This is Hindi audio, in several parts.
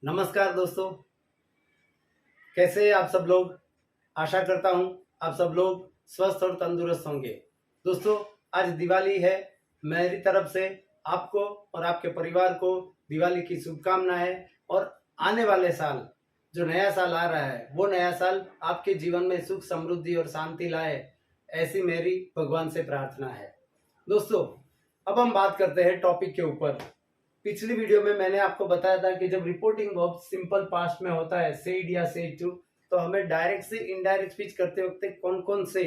नमस्कार दोस्तों, कैसे हैं आप सब लोग। आशा करता हूं आप सब लोग स्वस्थ और तंदुरुस्त होंगे। दोस्तों, आज दिवाली है। मेरी तरफ से आपको और आपके परिवार को दिवाली की शुभकामनाएं। और आने वाले साल, जो नया साल आ रहा है, वो नया साल आपके जीवन में सुख समृद्धि और शांति लाए, ऐसी मेरी भगवान से प्रार्थना है। दोस्तों, अब हम बात करते हैं टॉपिक के ऊपर। पिछली वीडियो में मैंने आपको बताया था कि जब रिपोर्टिंग वर्ब सिंपल पास्ट में होता है, सेड या सेड टू, तो हमें डायरेक्ट से इनडायरेक्ट स्पीच करते वक्त कौन कौन से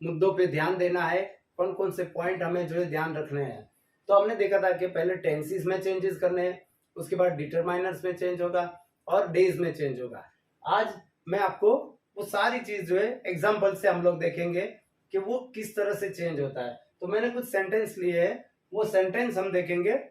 मुद्दों पे ध्यान देना है, कौन कौन से पॉइंट हमें जो है ध्यान रखने हैं। तो हमने देखा था कि पहले टेंसेस में चेंजेस करने हैं, उसके बाद डिटरमाइनर्स में चेंज होगा और डेज में चेंज होगा। आज मैं आपको वो सारी चीज जो है एग्जाम्पल से हम लोग देखेंगे कि वो किस तरह से चेंज होता है। तो मैंने कुछ सेंटेंस लिए हैं, वो सेंटेंस हम देखेंगे।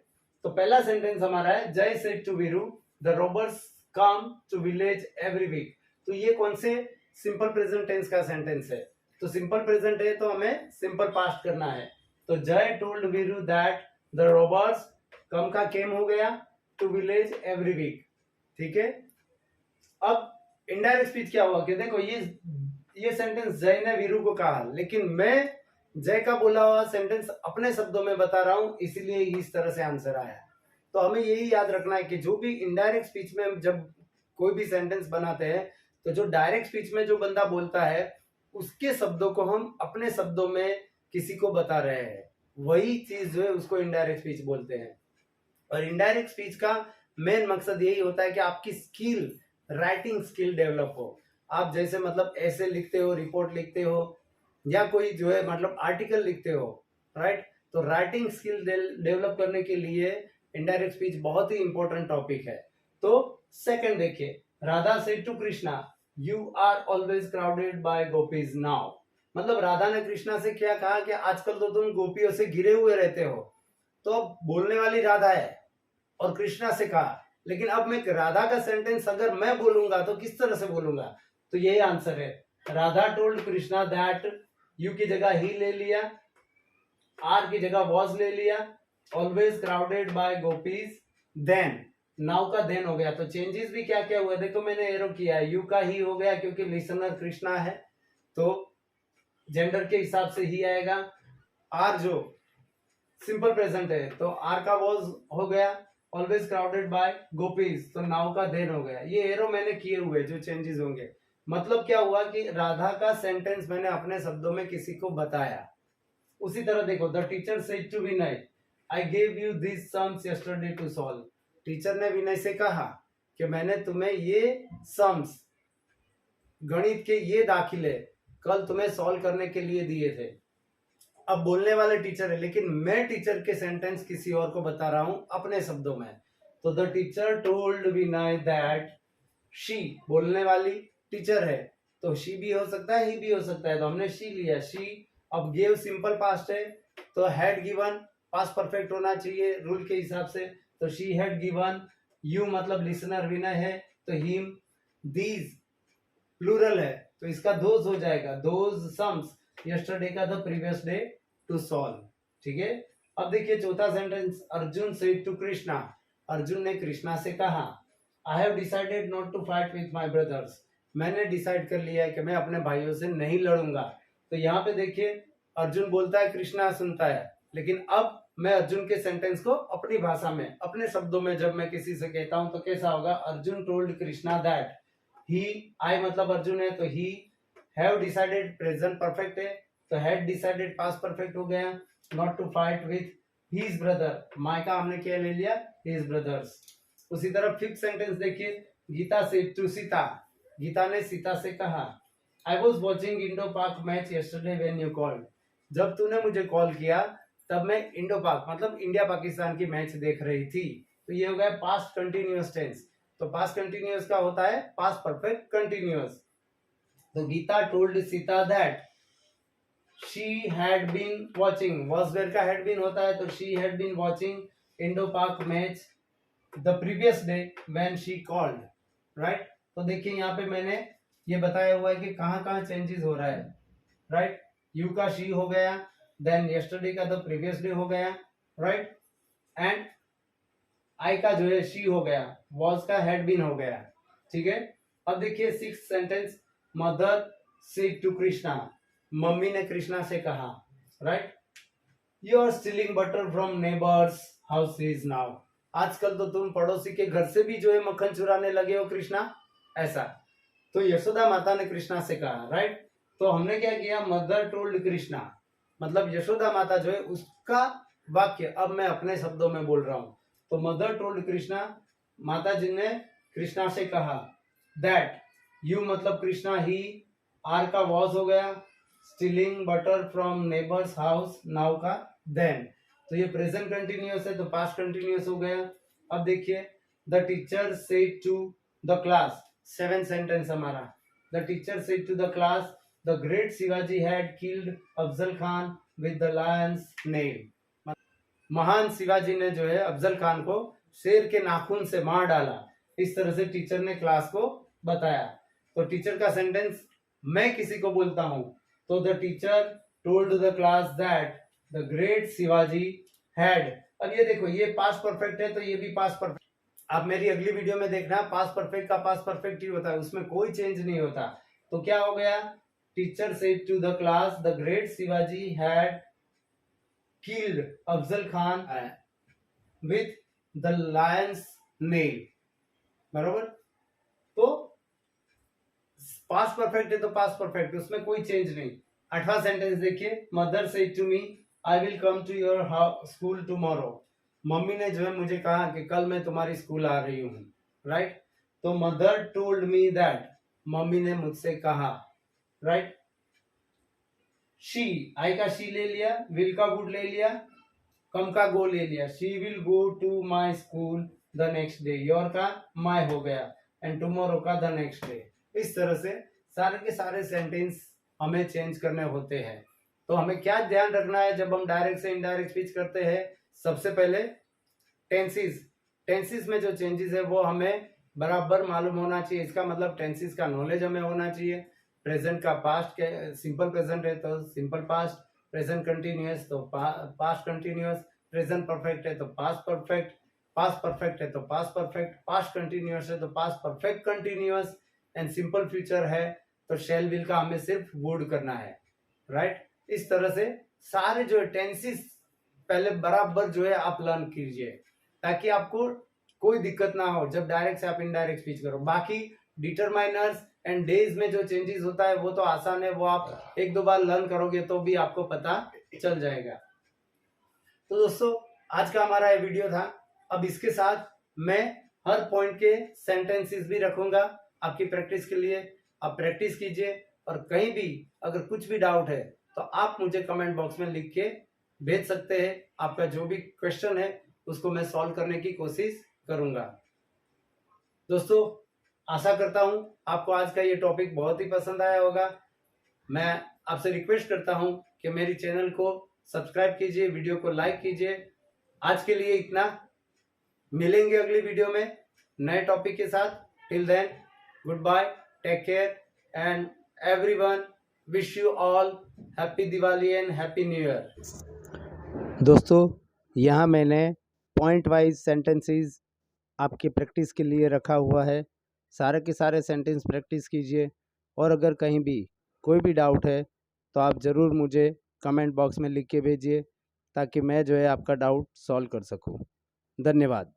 तो पहला सेंटेंस हमारा है, Jai said to Veeru the robbers come to village every week. तो ये कौन से सिंपल प्रेजेंट टेंस का सेंटेंस है? तो सिंपल प्रेजेंट है तो हमें सिंपल पास्ट करना है। तो Jai told Veeru that the robbers come का केम हो गया टू विलेज एवरी वीक। ठीक है। अब इनडायरेक्ट स्पीच क्या हुआ कि देखो ये सेंटेंस जय ने वीरू को कहा, लेकिन मैं जय का बोला हुआ सेंटेंस अपने शब्दों में बता रहा हूं, इसीलिए इस तरह से आंसर आया। तो हमें यही याद रखना है कि जो भी इनडायरेक्ट स्पीच में जब कोई भी सेंटेंस बनाते हैं, तो जो डायरेक्ट स्पीच में जो बंदा बोलता है उसके शब्दों को हम अपने शब्दों में किसी को बता रहे हैं, वही चीज जो है उसको इनडायरेक्ट स्पीच बोलते हैं। और इनडायरेक्ट स्पीच का मेन मकसद यही होता है कि आपकी स्किल, राइटिंग स्किल डेवलप हो। आप जैसे मतलब ऐसे लिखते हो, रिपोर्ट लिखते हो, या कोई जो है मतलब आर्टिकल लिखते हो, राइट। तो राइटिंग स्किल डेवलप करने के लिए इनडायरेक्ट स्पीच बहुत ही इंपॉर्टेंट टॉपिक है। तो सेकंड देखिए, Radha said to Krishna you are always crowded by gopis now. मतलब राधा ने कृष्णा से क्या कहा कि आजकल तो तुम गोपियों से घिरे हुए रहते हो। तो अब बोलने वाली राधा है और कृष्णा से कहा, लेकिन अब मैं राधा का सेंटेंस अगर मैं बोलूंगा तो किस तरह से बोलूंगा? तो यही आंसर है, Radha told Krishna that, you की जगह ही ले लिया, आर की जगह वॉज ले लिया, always crowded by gopis, then now का देन हो गया। तो चेंजेस भी क्या क्या हुआ देखो, मैंने एरो किया है, यू का ही हो गया क्योंकि लिसनर कृष्णा है तो जेंडर के हिसाब से ही आएगा। आर जो सिंपल प्रेजेंट है तो आर का वॉज हो गया, ऑलवेज क्राउडेड बाय गोपीज तो नाउ का देन हो गया। ये एरो मैंने किए हुए जो चेंजेस होंगे। मतलब क्या हुआ कि राधा का सेंटेंस मैंने अपने शब्दों में किसी को बताया। उसी तरह देखो, the teacher said to Vinay I gave you this sums yesterday to solve. Teacher ने विनय से कहा कि मैंने तुम्हें ये सम्स, गणित के ये दाखिले कल तुम्हें सॉल्व करने के लिए दिए थे। अब बोलने वाले टीचर है, लेकिन मैं टीचर के सेंटेंस किसी और को बता रहा हूं अपने शब्दों में। तो the teacher told Vinay that, she बोलने वाली टीचर है तो शी भी हो सकता है, ही भी हो सकता है, तो हमने शी लिया, शी। अब गेव सिंपल पास्ट है तो हैड गिवन पास्ट परफेक्ट होना चाहिए रूल के हिसाब से, तो शी हैड गिवन। यू मतलब लिसनर विनय है तो हिम। दीज प्लूरल है तो इसका दोज हो जाएगा, दोज सम्स यस्टरडे का the previous day to solve. ठीक है। अब देखिए चौथा sentence, Arjun said to Krishna, Arjun ने कृष्णा से कहा, I have decided not to fight with my brothers, मैंने डिसाइड कर लिया है कि मैं अपने भाइयों से नहीं लड़ूंगा। तो यहाँ पे देखिए अर्जुन बोलता है, कृष्णा सुनता है, लेकिन अब मैं अर्जुन के सेंटेंस को अपनी भाषा में, अपने शब्दों में जब मैं किसी से कहता हूं तो कैसा होगा, Arjun told Krishna that he, I मतलब अर्जुन है तो he, have decided present perfect है तो हैड डिसाइडेड पास्ट परफेक्ट हो गया, not to fight with his brother, my का हमने क्या ले लिया, हिज ब्रदर्स। उसी तरह फिफ्थ सेंटेंस देखिए, गीता से टू सीता, गीता ने सीता से कहा, I was watching Indo Pak match yesterday when you called, जब तूने मुझे कॉल किया तब मैं इंडो पाक मतलब इंडिया पाकिस्तान की मैच देख रही थी। तो ये हो गया पास्ट कंटिन्यूअस टेंस। तो पास्ट कंटिन्यूअस का होता है पास्ट परफेक्ट कंटिन्यूअस। तो Geeta told Sita that she had been watching, was were का हैड बीन होता है तो she had been watching Indo Pak match the previous day when she called, right. तो देखिए यहाँ पे मैंने ये बताया हुआ है कि कहाँ कहाँ चेंजेस हो रहा है, राइट। यू का शी हो गया, देन यस्टरडे का द प्रीवियस डे हो गया, राइट, एंड आई का जो है शी हो गया, वॉज का हैड बीन हो गया, ठीक है। अब देखिए 6th sentence, mother said to Krishna, mummy ने कृष्णा से कहा, right, you are stealing butter from neighbours houses now, आजकल तो तुम पड़ोसी के घर से भी जो है मक्खन चुराने लगे हो कृष्णा, ऐसा। तो यशोदा माता ने कृष्णा से कहा, राइट। तो हमने क्या किया, मदर टोल्ड कृष्णा, मतलब यशोदा माता जो है उसका वाक्य अब मैं अपने शब्दों में बोल रहा हूं। तो मदर टोल्ड कृष्णा, माता जी ने कृष्णा से कहा, दैट यू मतलब कृष्णा ही, आर का वॉज हो गया, stealing butter from neighbours house, now का देन। तो ये प्रेजेंट कंटिन्यूअस है तो पास्ट कंटिन्यूअस हो गया। अब देखिए, the teacher said to the class, 7th sentence हमारा, the teacher said to the class, the great Shivaji had killed Afzal Khan with the lion's nail, महान शिवाजी ने जो है अफजल खान को शेर के नाखून से मार डाला, इस तरह से टीचर ने क्लास को बताया। तो टीचर का सेंटेंस मैं किसी को बोलता हूं, तो the teacher told the class that the great Shivaji had. अब ये देखो, ये पास्ट परफेक्ट है तो ये भी पास्ट परफेक्ट, आप मेरी अगली वीडियो में देखना, पास्ट परफेक्ट का पास्ट परफेक्ट ही होता है, उसमें कोई चेंज नहीं होता। तो क्या हो गया, teacher said to the class the great Shivaji had killed Afzal Khan with the lion's nail, बरोबर। तो पास्ट परफेक्ट है तो पास्ट परफेक्ट, उसमें कोई चेंज नहीं। 8वां सेंटेंस देखिए, mother said to me I will come to your school tomorrow, mummy ने जो है मुझे कहा कि कल मैं तुम्हारी स्कूल आ रही हूँ, राइट। तो mother told me that, mummy ने मुझसे कहा, राइट। शी, आई का शी ले लिया, विल का वुड ले लिया, कम का गो ले लिया, she will go to my school the next day, your का माई हो गया, एंड टुमारो का द नेक्स्ट डे। इस तरह से सारे के सारे सेंटेंस हमें चेंज करने होते हैं। तो हमें क्या ध्यान रखना है जब हम डायरेक्ट से इनडायरेक्ट स्पीच करते हैं, सबसे पहले टेंसेस में जो चेंजेस है वो हमें बराबर मालूम होना चाहिए। इसका मतलब टेंसेस का नॉलेज हमें होना चाहिए। प्रेजेंट का पास्ट के सिंपल प्रेजेंट है तो सिंपल पास्ट, प्रेजेंट कंटिन्यूअस तो पास्ट कंटिन्यूअस, प्रेजेंट परफेक्ट है तो पास्ट परफेक्ट, पास्ट परफेक्ट है तो पास्ट परफेक्ट, पास्ट कंटिन्यूअस है तो past perfect continuous, and simple future है तो शेल विल का हमें सिर्फ वुड करना है, राइट। इस तरह से सारे जो टेंसेस पहले बराबर जो है आप लर्न कीजिए ताकि आपको कोई दिक्कत ना हो जब डायरेक्ट से आप इनडायरेक्ट स्पीच करो। बाकी डिटरमाइनर्स एंड डेज में जो चेंजेस होता है वो तो आसान है, वो आप 1-2 बार लर्न करोगे तो भी आपको पता चल जाएगा। तो दोस्तों आज का हमारा ये वीडियो था। अब इसके साथ मैं हर पॉइंट के सेंटेंसेस भी रखूंगा आपकी प्रैक्टिस के लिए। आप प्रैक्टिस कीजिए और कहीं भी अगर कुछ भी डाउट है तो आप मुझे कमेंट बॉक्स में लिख के भेज सकते हैं। आपका जो भी क्वेश्चन है उसको मैं सॉल्व करने की कोशिश करूंगा। दोस्तों आशा करता हूं आपको आज का ये टॉपिक बहुत ही पसंद आया होगा। मैं आपसे रिक्वेस्ट करता हूं कि मेरी चैनल को सब्सक्राइब कीजिए, वीडियो को लाइक कीजिए। आज के लिए इतना, मिलेंगे अगली वीडियो में नए टॉपिक के साथ। Till then goodbye, take care and everyone, wish you all happy Diwali and happy new year. दोस्तों यहाँ मैंने पॉइंट वाइज सेंटेंसेस आपकी प्रैक्टिस के लिए रखा हुआ है। सारे के सारे सेंटेंस प्रैक्टिस कीजिए और अगर कहीं भी कोई भी डाउट है तो आप ज़रूर मुझे कमेंट बॉक्स में लिख के भेजिए ताकि मैं जो है आपका डाउट सॉल्व कर सकूं। धन्यवाद।